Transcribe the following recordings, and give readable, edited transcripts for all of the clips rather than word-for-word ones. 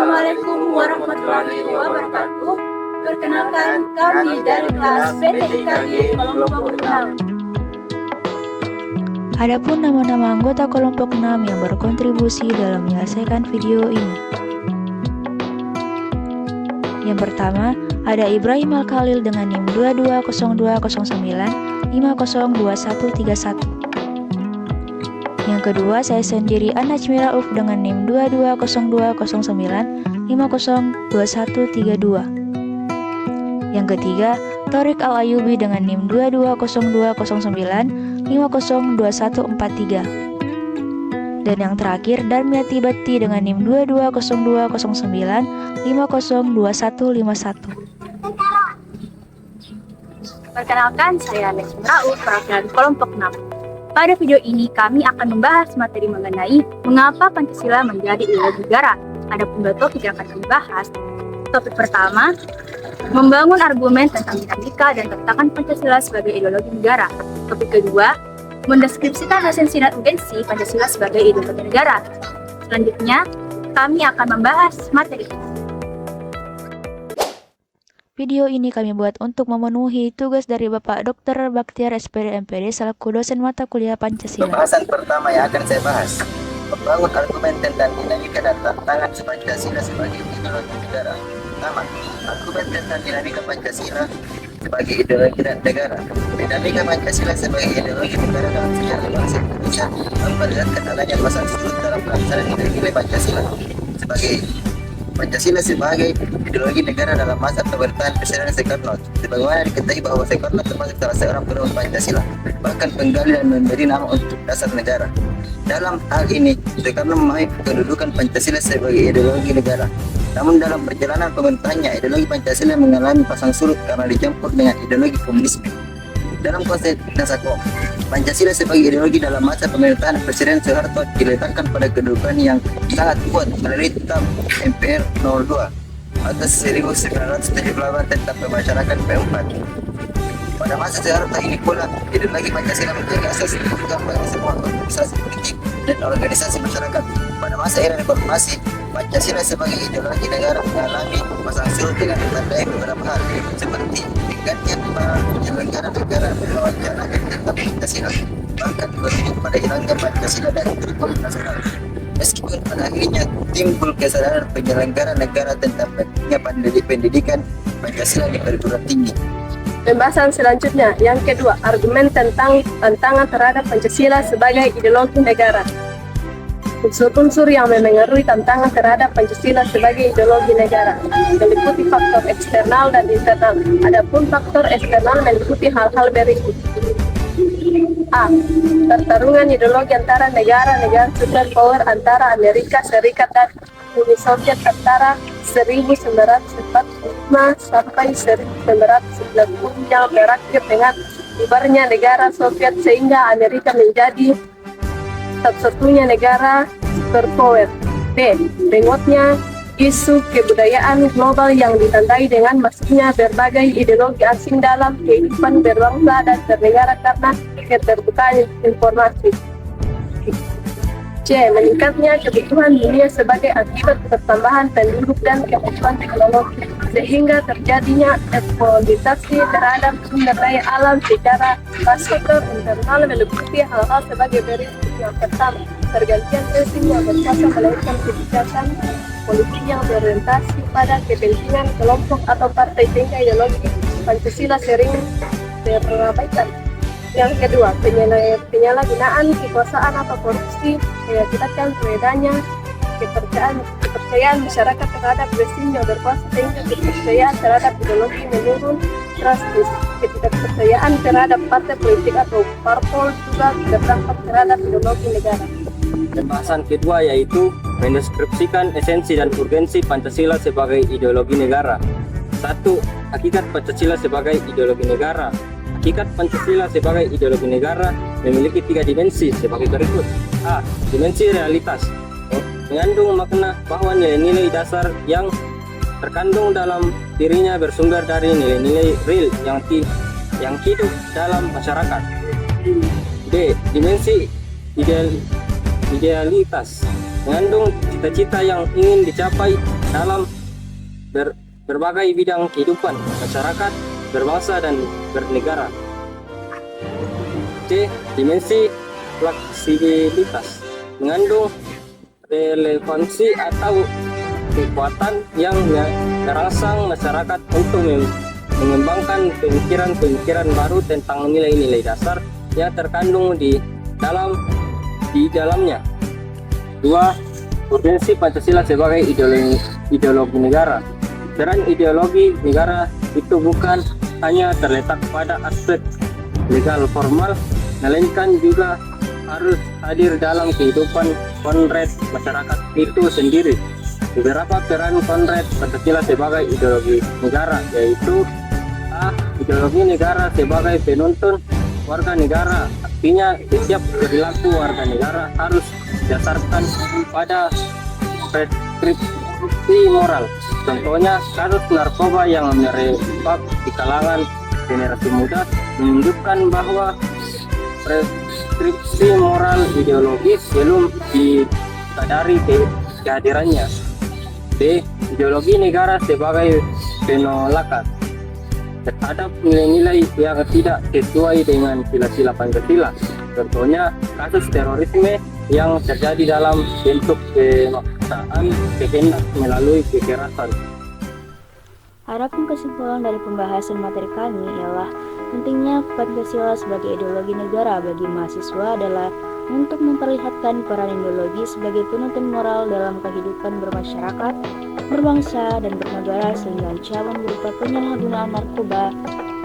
Assalamualaikum warahmatullahi wabarakatuh. Perkenalkan, kami dari kelas PTIKG kelompok 6. Adapun nama-nama anggota kelompok 6 yang berkontribusi dalam menyelesaikan video ini. Yang pertama, ada Ibrahim Al-Khalil dengan NIM 220209 502131. Yang kedua, saya sendiri An-Najmi Rauf dengan NIM 220209 502132. Yang ketiga, Thorik Al-Ayubi dengan NIM 220209 502143. Dan yang terakhir, Darmiati Bati dengan NIM 220209 502151. Perkenalkan, saya An-Najmi Rauf, perwakilan kelompok 6. Pada video ini kami akan membahas materi mengenai mengapa Pancasila menjadi ideologi negara. Adapun dua topik yang akan kami bahas. Topik pertama, membangun argumen tentang dinamika dan tantangan Pancasila sebagai ideologi negara. Topik kedua, mendeskripsikan esensi dan urgensi Pancasila sebagai ideologi negara. Selanjutnya, kami akan membahas materi. Video ini kami buat untuk memenuhi tugas dari Bapak Dr. Baktiar SPD MPD selaku dosen mata kuliah Pancasila. Pembahasan pertama yang akan saya bahas, membangun argumen tentang dinamika dan tantangan Pancasila sebagai ideologi negara. Pertama, argumen tentang dinamika Pancasila sebagai ideologi negara. Dinamika Pancasila sebagai ideologi negara dalam sejarah bangsa Indonesia memperlihatkan adanya pasal surut dalam pelaksanaan nilai Pancasila sebagai ideologi negara dalam masa pemerintahan Presiden Soekarno. Sebagaimana diketahui bahwa Soekarno termasuk salah seorang penolong Pancasila, bahkan penggali dan memberi nama untuk dasar negara. Dalam hal ini, Soekarno memahami kedudukan Pancasila sebagai ideologi negara. Namun dalam perjalanan pemerintahannya, ideologi Pancasila mengalami pasang surut karena dicampur dengan ideologi komunisme. Dalam konsep Nasako, Pancasila sebagai ideologi dalam masa pemerintahan Presiden Soeharto diletakkan pada kedudukan yang sangat kuat melalui Kitab MPR 02 atas 1978 tentang pemasyarakat P4. Pada masa Soeharto ini pula, ideologi Pancasila menjadi asas kehidupan bagi semua organisasi politik dan organisasi masyarakat. Pada masa era reformasi, Pancasila sebagai ideologi negara mengalami pasang surut dengan ditandai beberapa hal seperti tingkatnya para penyelenggara negara mewacanakan tentang Pancasila, bahkan berujung pada hilangnya Pancasila dari kurikulum nasional. Meskipun pada akhirnya timbul kesadaran penyelenggara negara tentang pentingnya pendidikan Pancasila di perguruan tinggi. Pembahasan selanjutnya, yang kedua, argumen tentang tantangan terhadap Pancasila sebagai ideologi negara. Unsur-unsur yang memengaruhi tantangan terhadap Pancasila sebagai ideologi negara meliputi faktor eksternal dan internal. Adapun faktor eksternal meliputi hal-hal berikut. A. Pertarungan ideologi antara negara-negara superpower antara Amerika Serikat dan Uni Soviet antara 1945 sampai 1990 yang berakhir dengan bubarnya negara Soviet sehingga Amerika menjadi satu-satunya negara superpower. B. Menguatnya isu kebudayaan global yang ditandai dengan masuknya berbagai ideologi asing dalam kehidupan berbangsa dan bernegara karena keterbukaan informasi. C. Meningkatnya kebutuhan dunia sebagai akibat pertambahan penduduk dan kebutuhan teknologi sehingga terjadinya eksploitasi terhadap sumber daya alam secara faktor internal meliputi hal-hal sebagai berikut. Yang pertama, pergantian rezim yang berkuasa melahirkan kebijakan politik yang berorientasi pada kepentingan kelompok atau partai sehingga ideologi Pancasila sering terabaikan. Yang kedua, penyalahgunaan kekuasaan atau korupsi mengakibatkan beredanya kepercayaan masyarakat terhadap rezim yang berkuasa sehingga kepercayaan terhadap ideologi menurun drastis. Ketidakpercayaan terhadap partai politik atau parpol juga berdampak terhadap ideologi negara. Pembahasan kedua yaitu mendeskripsikan esensi dan urgensi Pancasila sebagai ideologi negara. 1. Hakikat Pancasila sebagai ideologi negara. Hakikat Pancasila sebagai ideologi negara memiliki 3 dimensi sebagai berikut. A. Dimensi realitas, mengandung makna bahwa nilai-nilai dasar yang terkandung dalam dirinya bersumber dari nilai-nilai real yang hidup dalam masyarakat. B. Dimensi idealitas, mengandung cita-cita yang ingin dicapai dalam berbagai bidang kehidupan masyarakat, berbangsa, dan bernegara. C. Dimensi fleksibilitas, mengandung relevansi atau kekuatan yang merangsang masyarakat untuk mengembangkan pemikiran-pemikiran baru tentang nilai-nilai dasar yang terkandung di dalamnya. 2. Urgensi Pancasila sebagai ideologi negara. Peran ideologi negara itu bukan hanya terletak pada aspek legal formal, melainkan juga harus hadir dalam kehidupan konkret masyarakat itu sendiri. Beberapa peran konkret Pancasila sebagai ideologi negara yaitu: A. Ideologi negara sebagai penuntun warga negara, artinya setiap perilaku warga negara harus didasarkan pada preskripsi moral. Contohnya, kasus narkoba yang merebak di kalangan generasi muda menunjukkan bahwa preskripsi moral ideologis belum disadari kehadirannya. B. Ideologi negara sebagai penolakan terhadap nilai-nilai yang tidak sesuai dengan sila-sila Pancasila. Contohnya, kasus terorisme yang terjadi dalam bentuk pemaksaan kehendak melalui kekerasan. Harapan kesimpulan dari pembahasan materi kami ialah pentingnya Pancasila sebagai ideologi negara bagi mahasiswa adalah untuk memperlihatkan peran ideologi sebagai penuntun moral dalam kehidupan bermasyarakat, berbangsa, dan bernegara sehingga ancaman berupa penyalahgunaan narkoba,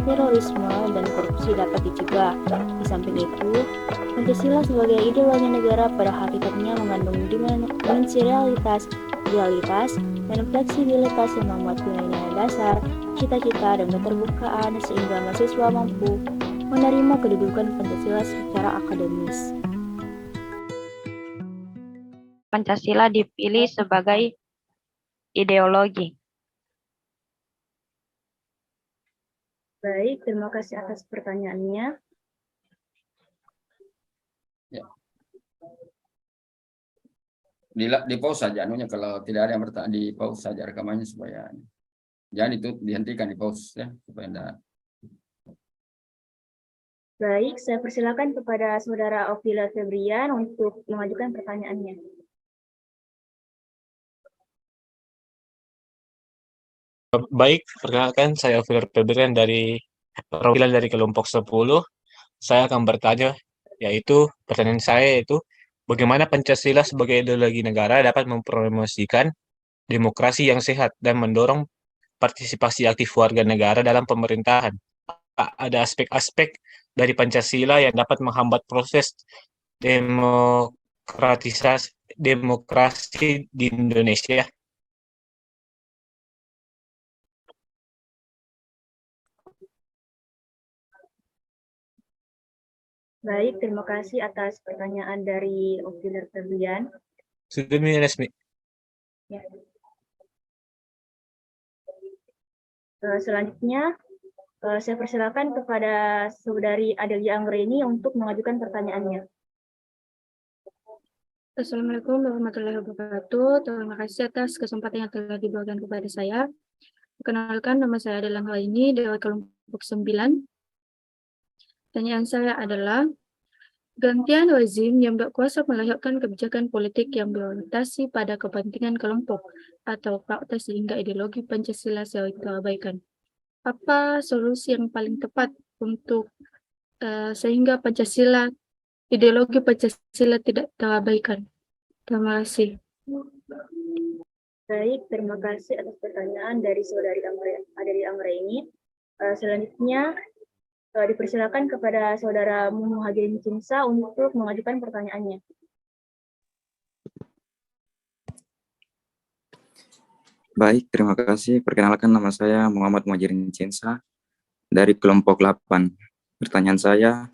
terorisme, dan korupsi dapat dicegah. Di samping itu, Pancasila sebagai ideologi negara pada hakikatnya mengandung dimensi realitas, idealitas, dan fleksibilitas yang memuat nilai-nilai dasar, cita-cita, dan keterbukaan sehingga mahasiswa mampu menerima kedudukan Pancasila secara akademis. Pancasila dipilih sebagai ideologi. Baik, terima kasih atas pertanyaannya. Ya. Di pause saja anunya, kalau tidak ada yang bertanya di pause saja rekamannya supaya jangan itu dihentikan, di pause ya supaya enggak. Baik, saya persilakan kepada Saudara Ophila Febrian untuk mengajukan pertanyaannya. Baik, perkenalkan saya Ophila Febrian dari perwakilan dari kelompok 10. Saya akan bertanya, yaitu pertanyaan saya yaitu bagaimana Pancasila sebagai ideologi negara dapat mempromosikan demokrasi yang sehat dan mendorong partisipasi aktif warga negara dalam pemerintahan. Ada aspek-aspek dari Pancasila yang dapat menghambat proses demokrasi di Indonesia. Baik, terima kasih atas pertanyaan dari Ophila Febrian. Sudah resmi. Ya. Selanjutnya, saya persilakan kepada Saudari Adelia Anggreni untuk mengajukan pertanyaannya. Assalamualaikum warahmatullahi wabarakatuh. Terima kasih atas kesempatan yang telah diberikan kepada saya. Perkenalkan, nama saya adalah Anggreni dari kelompok 9. Pertanyaan saya adalah, gantian rezim yang berkuasa melahirkan kebijakan politik yang berorientasi pada kepentingan kelompok atau fakta sehingga ideologi Pancasila sering terabaikan. Apa solusi yang paling tepat untuk sehingga ideologi Pancasila tidak terabaikan? Terima kasih. Baik, terima kasih atas pertanyaan dari Saudari Adelia Anggreni. Selanjutnya, dipersilakan kepada Saudara Mumu Hagen Cinsa untuk mengajukan pertanyaannya. Baik, terima kasih. Perkenalkan, nama saya Muhammad Muhajirin Cinsa dari kelompok 8. Pertanyaan saya,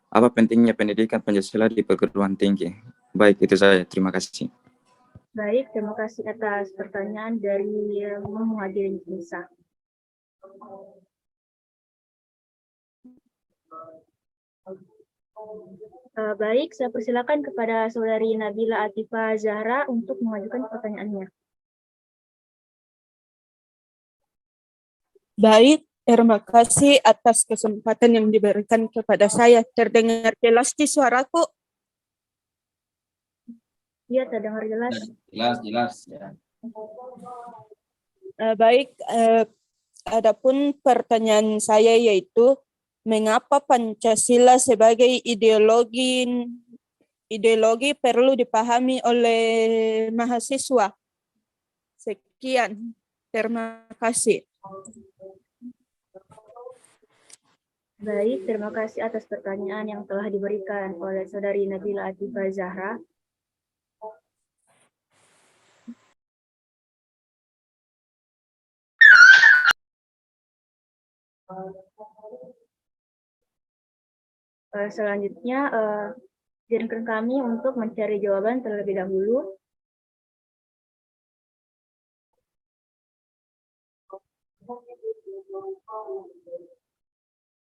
apa pentingnya pendidikan Pancasila di perguruan tinggi? Baik, itu saya. Terima kasih. Baik, terima kasih atas pertanyaan dari Muhammad Muhajirin Cinsa. Baik, saya persilakan kepada Saudari Nabila Atifah Zahra untuk mengajukan pertanyaannya. Baik, terima kasih atas kesempatan yang diberikan kepada saya. Terdengar jelas di suaraku? Iya, terdengar jelas. Jelas ya. Baik, adapun pertanyaan saya yaitu, mengapa Pancasila sebagai ideologi perlu dipahami oleh mahasiswa? Sekian, terima kasih. Baik, terima kasih atas pertanyaan yang telah diberikan oleh Saudari Nabila Atifah Zahra. Selanjutnya, izinkan kami untuk mencari jawaban terlebih dahulu.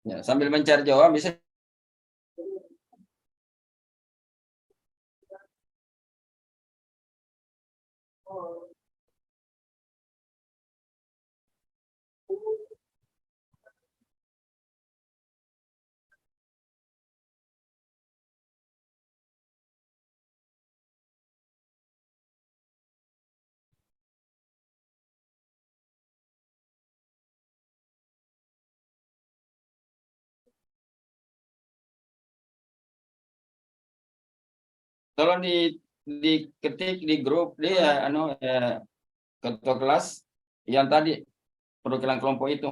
Ya, sambil mencari jawaban bisa. Tolong diketik di grup dia, ketua kelas yang tadi perwakilan kelompok itu.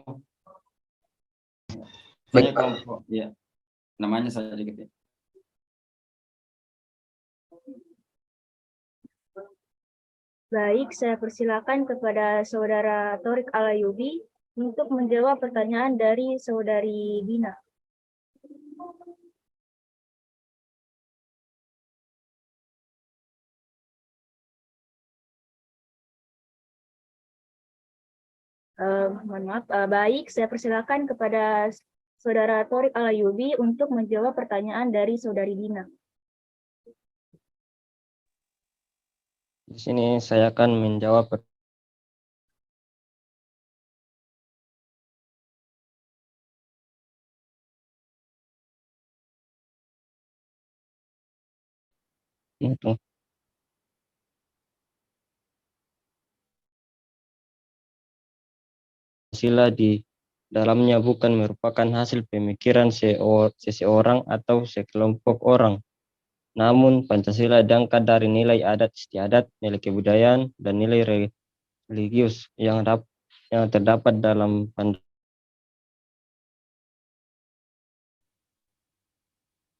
Saya kelompok, ya. Namanya saya diketik. Baik, saya persilakan kepada Saudara Torik Alayubi untuk menjawab pertanyaan dari Saudari Dina. Mohon maaf, baik, saya persilakan kepada Saudara Torik Alayubi untuk menjawab pertanyaan dari Saudari Dina. Di sini saya akan menjawab itu. Pancasila di dalamnya bukan merupakan hasil pemikiran seseorang atau sekelompok orang. Namun Pancasila diangkat dari nilai adat istiadat, nilai kebudayaan, dan nilai religius yang terdapat dalam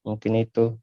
mungkin itu.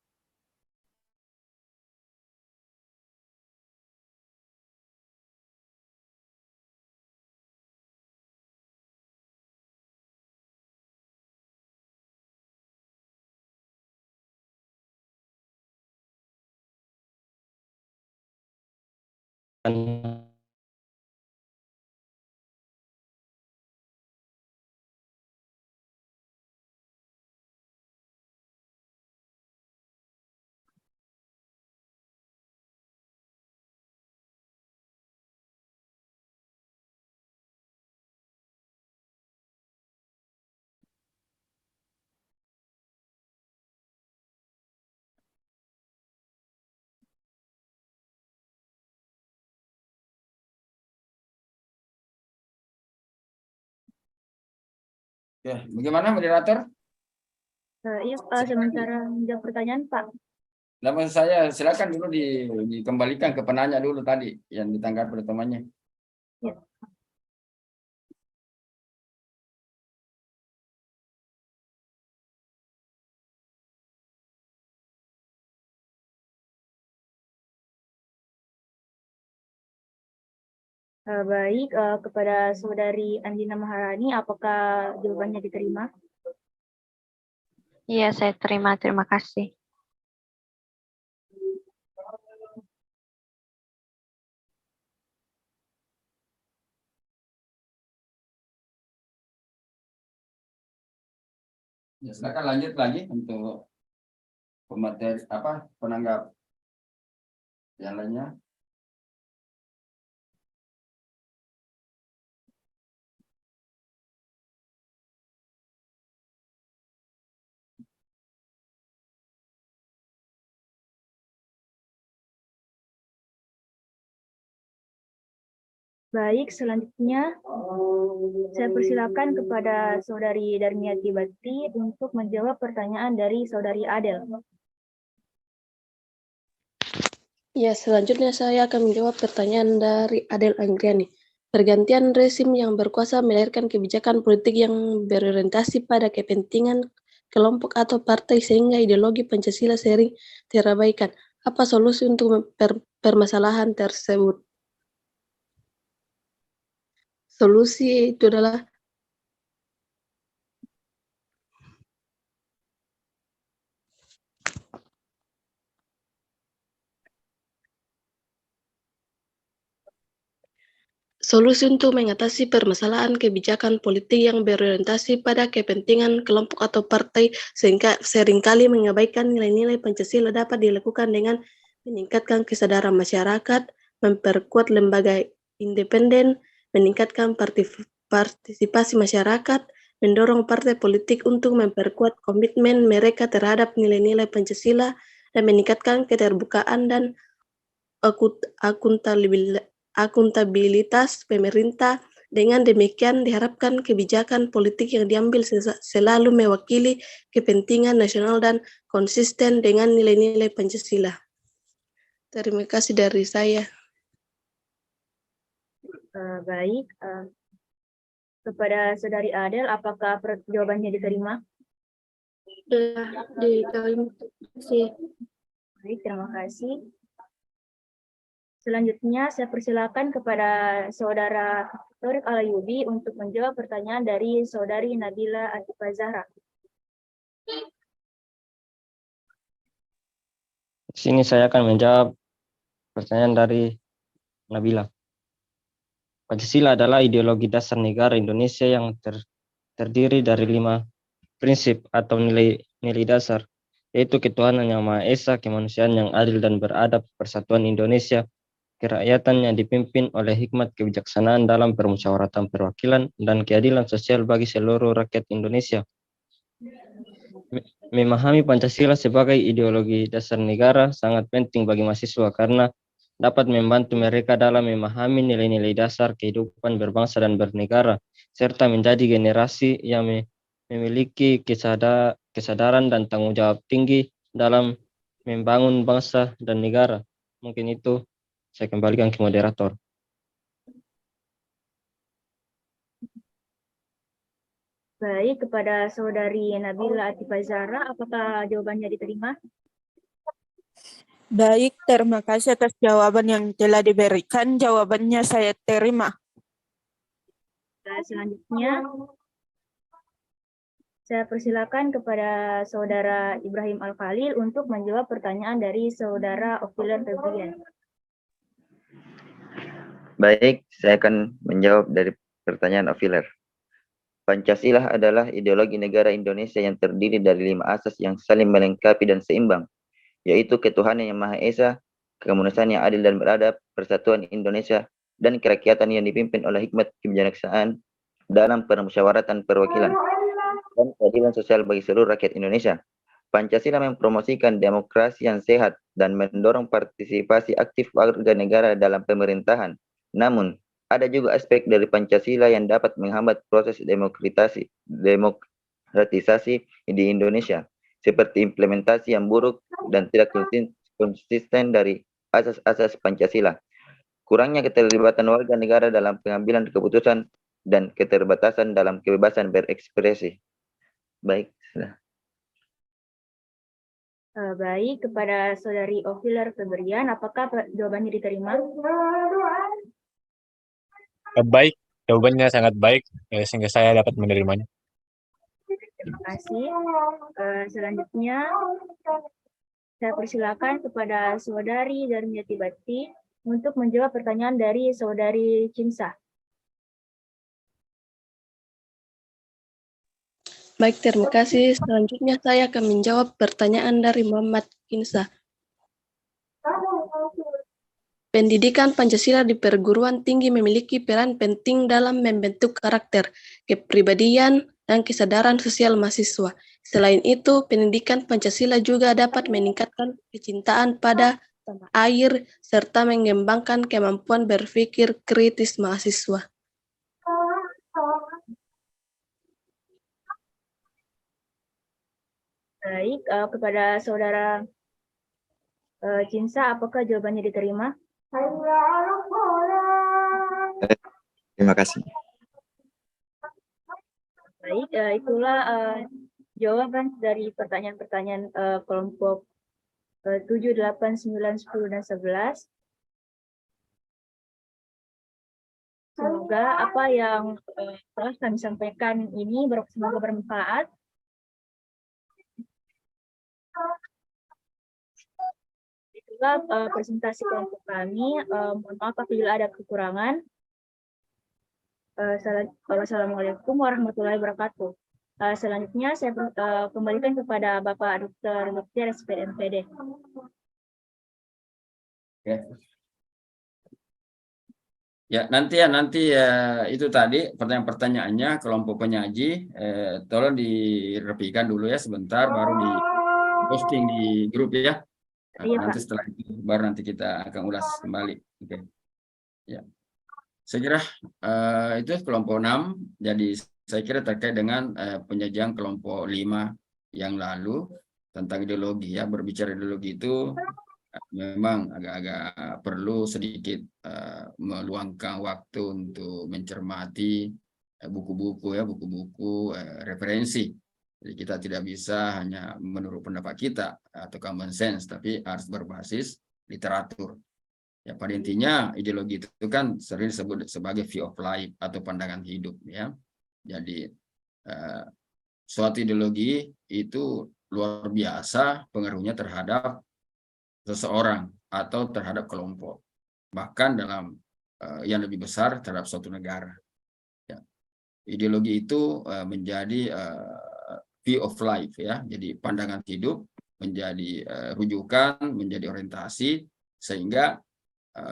Ya, bagaimana moderator? Iya, sementara menjawab pertanyaan, Pak. Nah, maksud saya silakan dulu dikembalikan ke penanya dulu tadi yang ditangkap oleh temannya. Ya. Baik, kepada Saudari Andina Maharani, apakah jawabannya diterima? Iya, saya terima. Terima kasih. Ya, silakan lanjut lagi untuk pemateri penanggap yang lainnya. Baik, selanjutnya saya persilakan kepada Saudari Darmiati Bakti untuk menjawab pertanyaan dari Saudari Adel. Ya, selanjutnya saya akan menjawab pertanyaan dari Adel Anggriani. Pergantian rezim yang berkuasa melahirkan kebijakan politik yang berorientasi pada kepentingan kelompok atau partai sehingga ideologi Pancasila sering terabaikan. Apa solusi untuk permasalahan tersebut? Solusi itu adalah solusi untuk mengatasi permasalahan kebijakan politik yang berorientasi pada kepentingan kelompok atau partai sehingga seringkali mengabaikan nilai-nilai Pancasila dapat dilakukan dengan meningkatkan kesadaran masyarakat, memperkuat lembaga independen, meningkatkan partisipasi masyarakat, mendorong partai politik untuk memperkuat komitmen mereka terhadap nilai-nilai Pancasila, dan meningkatkan keterbukaan dan akuntabilitas pemerintah. Dengan demikian diharapkan kebijakan politik yang diambil selalu mewakili kepentingan nasional dan konsisten dengan nilai-nilai Pancasila. Terima kasih dari saya. Baik, kepada Saudari Adel, apakah jawabannya diterima? Ya, diterima. Baik, terima kasih. Selanjutnya saya persilakan kepada Saudara Torik Alayubi untuk menjawab pertanyaan dari Saudari Nabila Atifah Zahra. Di sini saya akan menjawab pertanyaan dari Nabila. Pancasila adalah ideologi dasar negara Indonesia yang terdiri dari 5 prinsip atau nilai dasar, yaitu ketuhanan yang Maha Esa, kemanusiaan yang adil dan beradab, persatuan Indonesia, kerakyatan yang dipimpin oleh hikmat kebijaksanaan dalam permusyawaratan perwakilan, dan keadilan sosial bagi seluruh rakyat Indonesia. Memahami Pancasila sebagai ideologi dasar negara sangat penting bagi mahasiswa karena dapat membantu mereka dalam memahami nilai-nilai dasar kehidupan berbangsa dan bernegara, serta menjadi generasi yang memiliki kesadaran dan tanggung jawab tinggi dalam membangun bangsa dan negara. Mungkin itu. Saya kembalikan ke moderator. Baik, kepada Saudari Nabila Atifah Zahra, apakah jawabannya diterima? Baik, terima kasih atas jawaban yang telah diberikan. Jawabannya saya terima. Selanjutnya, saya persilakan kepada Saudara Ibrahim Al-Khalil untuk menjawab pertanyaan dari Saudara Ofilan Febrian. Baik, saya akan menjawab dari pertanyaan Ofiler. Pancasila adalah ideologi negara Indonesia yang terdiri dari 5 asas yang saling melengkapi dan seimbang, yaitu ketuhanan yang Maha Esa, kemanusiaan yang adil dan beradab, persatuan Indonesia, dan kerakyatan yang dipimpin oleh hikmat kebijaksanaan dalam permusyawaratan perwakilan, dan keadilan sosial bagi seluruh rakyat Indonesia. Pancasila mempromosikan demokrasi yang sehat dan mendorong partisipasi aktif warga negara dalam pemerintahan. Namun, ada juga aspek dari Pancasila yang dapat menghambat proses demokratisasi di Indonesia, seperti implementasi yang buruk dan tidak konsisten dari asas-asas Pancasila, kurangnya keterlibatan warga negara dalam pengambilan keputusan, dan keterbatasan dalam kebebasan berekspresi. Baik, sudah. Baik, kepada Saudari Ofilar Febrian, apakah jawabannya diterima? Baik, jawabannya sangat baik sehingga saya dapat menerimanya. Terima kasih. Selanjutnya, saya persilakan kepada Saudari Darmiati Bakti untuk menjawab pertanyaan dari Saudari Cinsa. Baik, terima kasih. Selanjutnya saya akan menjawab pertanyaan dari Muhammad Kinsa. Pendidikan Pancasila di perguruan tinggi memiliki peran penting dalam membentuk karakter, kepribadian, dan kesadaran sosial mahasiswa. Selain itu, pendidikan Pancasila juga dapat meningkatkan kecintaan pada tanah air, serta mengembangkan kemampuan berpikir kritis mahasiswa. Baik, kepada saudara Cinsa, apakah jawabannya diterima? Terima kasih. Baik, itulah jawaban dari pertanyaan-pertanyaan kelompok 7, 8, 9, 10, dan 11. Semoga apa yang telah kami sampaikan ini semoga bermanfaat. Itulah presentasi kelompok kami. Mohon maaf apabila ada kekurangan. Wassalamualaikum warahmatullahi wabarakatuh. Selanjutnya saya kembalikan kepada Bapak Dr. SPMPD. Ya, nanti itu tadi pertanyaan-pertanyaannya kelompok penyaji, tolong direpikan dulu ya sebentar, baru di posting di grup ya. Iya, Nanti Pak. setelah itu baru nanti kita akan ulas kembali. Oke. Ya. Saya kira itu kelompok 6. Jadi saya kira terkait dengan penyajian kelompok 5 yang lalu tentang ideologi ya. Berbicara ideologi itu memang agak-agak perlu sedikit meluangkan waktu untuk mencermati buku-buku referensi. Jadi kita tidak bisa hanya menurut pendapat kita atau common sense, tapi harus berbasis literatur. Ya, pada intinya ideologi itu kan sering disebut sebagai view of life atau pandangan hidup ya. Jadi suatu ideologi itu luar biasa pengaruhnya terhadap seseorang atau terhadap kelompok, bahkan dalam yang lebih besar terhadap suatu negara. Ya. Ideologi itu menjadi view of life ya, jadi pandangan hidup menjadi rujukan, menjadi orientasi, sehingga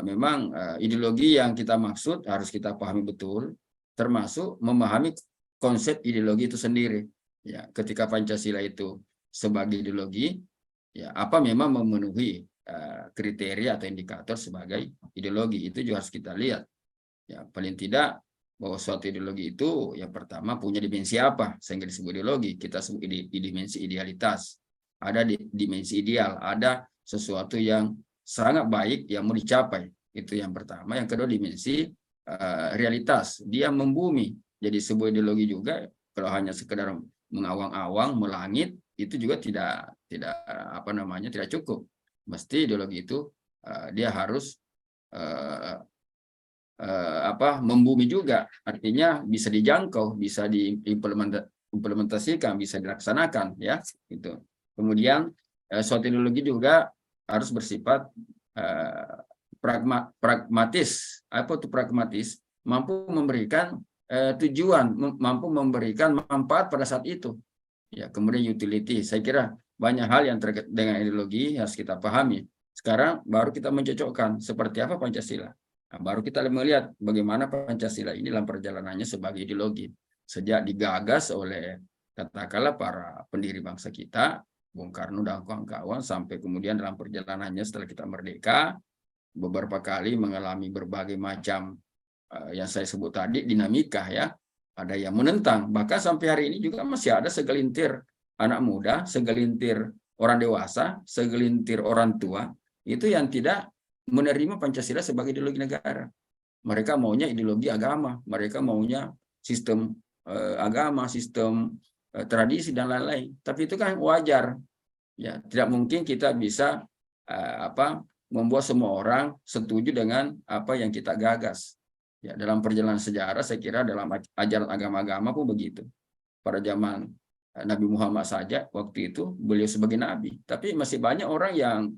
memang ideologi yang kita maksud harus kita pahami betul, termasuk memahami konsep ideologi itu sendiri. Ya, ketika Pancasila itu sebagai ideologi, ya apa memang memenuhi kriteria atau indikator sebagai ideologi, itu juga harus kita lihat. Ya, paling tidak bahwa suatu ideologi itu yang pertama punya dimensi apa sehingga disebut ideologi. Kita sebut dimensi idealitas, ada dimensi ideal, ada sesuatu yang sangat baik yang mau dicapai, itu yang pertama. Yang kedua dimensi realitas, dia membumi. Jadi sebuah ideologi juga kalau hanya sekedar mengawang-awang, melangit, itu juga tidak cukup. Mesti ideologi itu dia harus membumi juga, artinya bisa dijangkau, bisa diimplementasikan, bisa dilaksanakan ya itu. Kemudian suatu ideologi juga harus bersifat pragmatis. Apa itu pragmatis? Mampu memberikan tujuan, mampu memberikan manfaat pada saat itu. Ya, kemudian utility. Saya kira banyak hal yang terkait dengan ideologi harus kita pahami. Sekarang baru kita mencocokkan seperti apa Pancasila. Nah, baru kita melihat bagaimana Pancasila ini dalam perjalanannya sebagai ideologi. Sejak digagas oleh katakanlah para pendiri bangsa kita, Bung Karno dan kawan-kawan, sampai kemudian dalam perjalanannya setelah kita merdeka, beberapa kali mengalami berbagai macam yang saya sebut tadi dinamika ya. Ada yang menentang, bahkan sampai hari ini juga masih ada segelintir anak muda, segelintir orang dewasa, segelintir orang tua itu yang tidak menerima Pancasila sebagai ideologi negara. Mereka maunya ideologi agama, mereka maunya sistem agama, sistem tradisi dan lain-lain. Tapi itu kan wajar. Ya, tidak mungkin kita bisa membuat semua orang setuju dengan apa yang kita gagas. Ya, dalam perjalanan sejarah saya kira dalam ajaran agama-agama pun begitu. Pada zaman Nabi Muhammad saja waktu itu beliau sebagai nabi, tapi masih banyak orang yang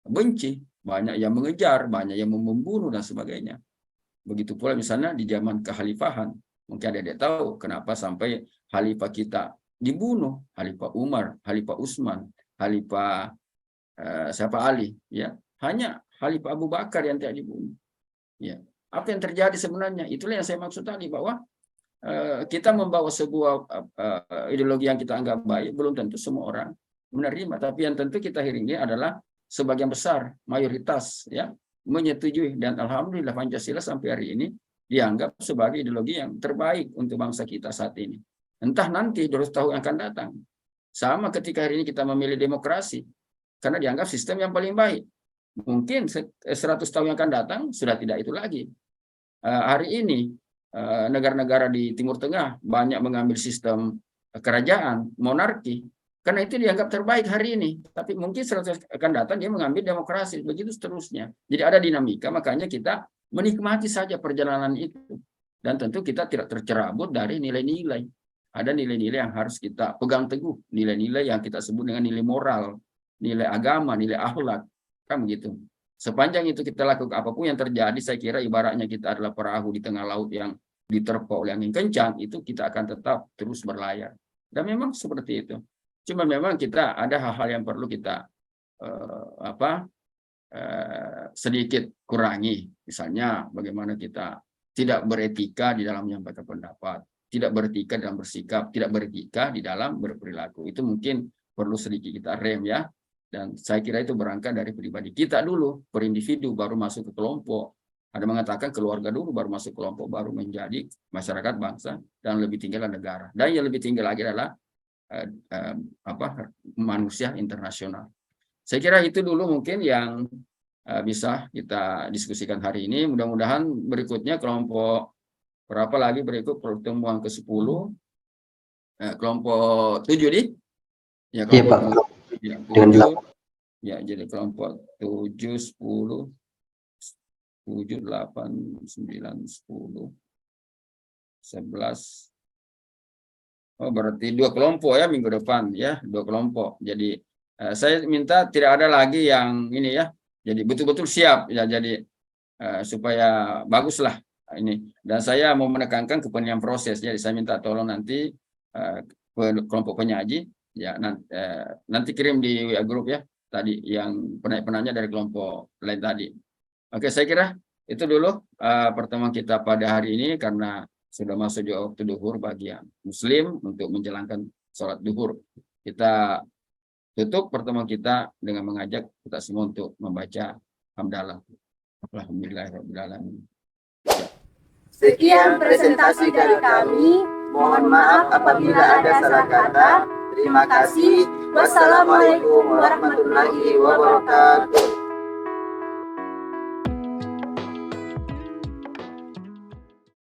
benci, banyak yang mengejar, banyak yang membunuh dan sebagainya. Begitu pula misalnya di zaman kekhalifahan. Mungkin ada yang tahu kenapa sampai khalifah kita dibunuh. Khalifah Umar, Khalifah Utsman, Khalifah siapa Ali, ya. Hanya Khalifah Abu Bakar yang tidak dibunuh. Ya. Apa yang terjadi sebenarnya? Itulah yang saya maksud tadi, bahwa kita membawa sebuah ideologi yang kita anggap baik, belum tentu semua orang menerima. Tapi yang tentu kita ini adalah sebagian besar, mayoritas, ya, menyetujui. Dan alhamdulillah Pancasila sampai hari ini dianggap sebagai ideologi yang terbaik untuk bangsa kita saat ini. Entah nanti 200 tahun yang akan datang. Sama ketika hari ini kita memilih demokrasi, karena dianggap sistem yang paling baik. Mungkin 100 tahun yang akan datang sudah tidak itu lagi. Hari ini negara-negara di Timur Tengah banyak mengambil sistem kerajaan, monarki, karena itu dianggap terbaik hari ini. Tapi mungkin 100 akan datang dia mengambil demokrasi, begitu seterusnya. Jadi ada dinamika, makanya kita menikmati saja perjalanan itu. Dan tentu kita tidak tercerabut dari nilai-nilai. Ada nilai-nilai yang harus kita pegang teguh, nilai-nilai yang kita sebut dengan nilai moral, nilai agama, nilai akhlak, kan begitu. Sepanjang itu kita lakukan, apapun yang terjadi, saya kira ibaratnya kita adalah perahu di tengah laut yang diterpa oleh angin kencang, itu kita akan tetap terus berlayar. Dan memang seperti itu. Cuma memang kita ada hal-hal yang perlu kita sedikit kurangi. Misalnya bagaimana kita tidak beretika di dalam menyampaikan pendapat, tidak beretika dalam bersikap, tidak beretika di dalam berperilaku. Itu mungkin perlu sedikit kita rem, ya. Dan saya kira itu berangkat dari pribadi kita dulu, per individu, baru masuk ke kelompok. Ada mengatakan keluarga dulu, baru masuk kelompok, baru menjadi masyarakat bangsa, dan lebih tinggi adalah negara. Dan yang lebih tinggi lagi adalah manusia internasional. Saya kira itu dulu mungkin yang bisa kita diskusikan hari ini. Mudah-mudahan berikutnya kelompok berapa lagi berikut pertemuan ke-10, kelompok 7 di? Ya, Iya, Pak. Ya, Dengan 7, ya, jadi kelompok 7, 10, 7, 8, 9, 10, 11. Oh, berarti 2 kelompok ya minggu depan, ya, 2 kelompok. Jadi saya minta tidak ada lagi yang ini, ya. Jadi betul-betul siap, ya, jadi supaya baguslah ini. Dan saya mau menekankan kepentingan proses. Jadi saya minta tolong nanti kelompok penyaji, ya, nanti kirim di WA grup, ya, tadi yang penanya dari kelompok lain tadi. Oke, saya kira itu dulu pertemuan kita pada hari ini, karena sudah masuk di waktu duhur bagi yang muslim untuk menjalankan sholat duhur. Kita tutup pertemuan kita dengan mengajak kita semua untuk membaca hamdalah. Alhamdulillahirrahmanirrahim. Sekian presentasi dari kami. Mohon maaf apabila ada salah kata. Terima kasih. Wassalamualaikum warahmatullahi wabarakatuh.